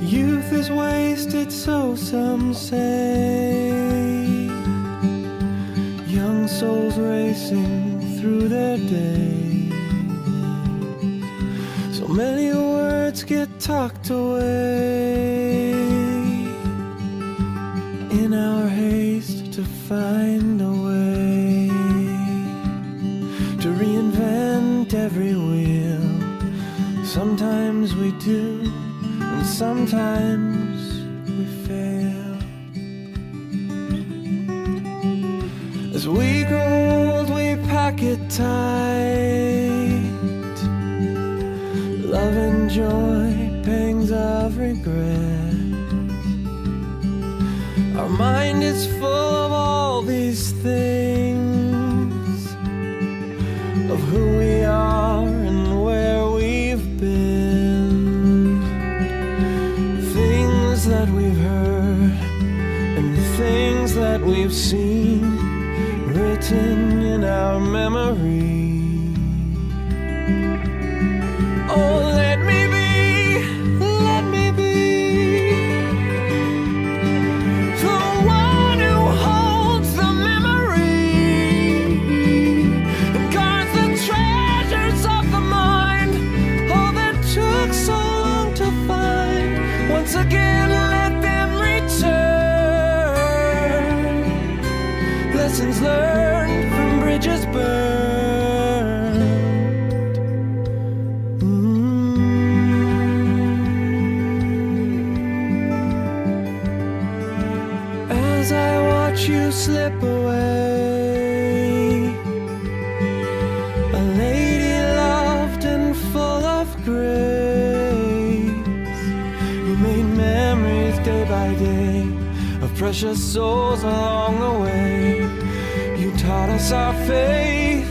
Youth is wasted. least it's so some say. Young souls racing through their days. So many words get tucked away in our haste to find a way to reinvent every wheel. Sometimes we do, and sometimes we fail. As we grow old, we pack it tight. Love and joy, pangs of regret. Our mind is full of all these things, of who we are and where we've been. Things that we've heard and things that we've seen, written in our memory. Oh, let me be the one who holds the memory and guards the treasures of the mind. All that took so long to find, once again let them return. Lessons learned from bridges burned. As I watch you slip away, a lady loved and full of grace, who made memories day by day of precious souls along the way. You taught us our faith,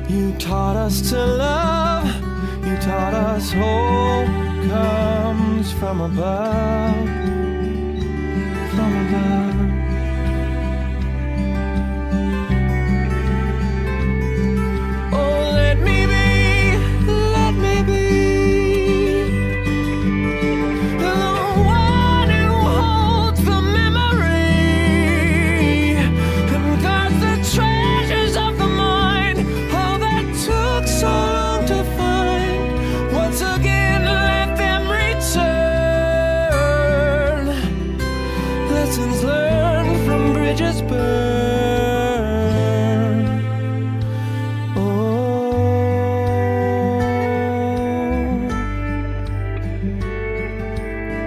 you taught us to love, you taught us hope comes from above, from above. Oh, let me be the one who holds the memory and guards the treasures of the mind. All that took so long to find, once again let them return. Lessons learned from bridges burned. Oh,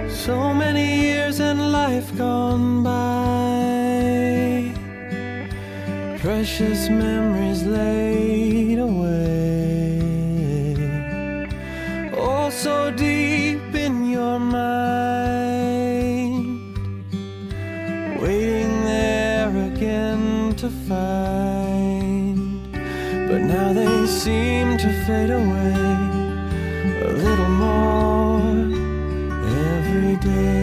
so many years and life gone by, precious memories laid away, oh so deep in your mind, waiting there again to find. But now they seem to fade away a little more every day.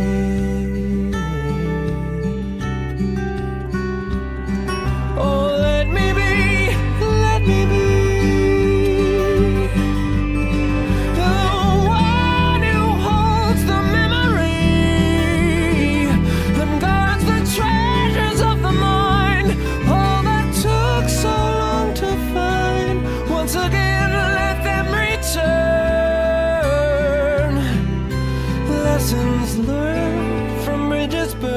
Oh, let me be the one who holds the memory and guards the treasures of the mind. All that took so long to find, once again let them return. Lessons learned from bridges burned.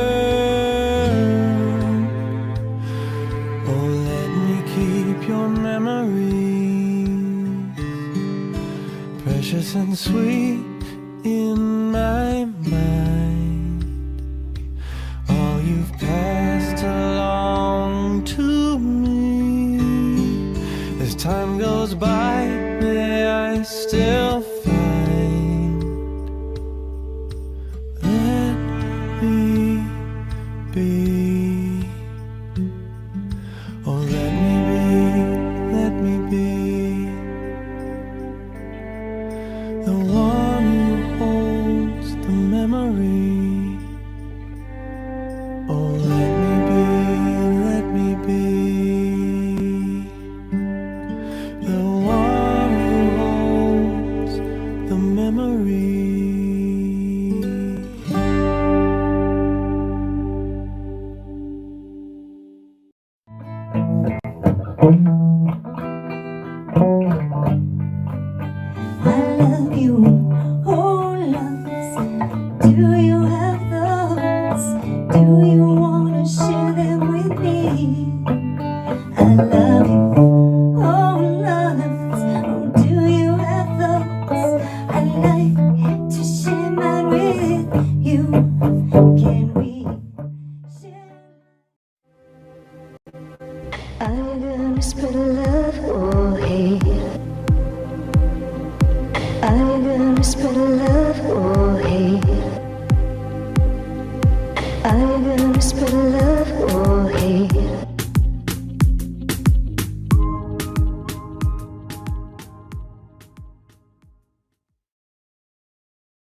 Oh, let me keep your memories precious and sweet in my mind. All you've passed along to me. As time goes by, may I still find. Let me be. Oh, let me be the one who holds the memory. Oh, let me be the one who holds Are you gonna spread love or hate? Are you gonna spread love or hate? Are you gonna spread love or hate?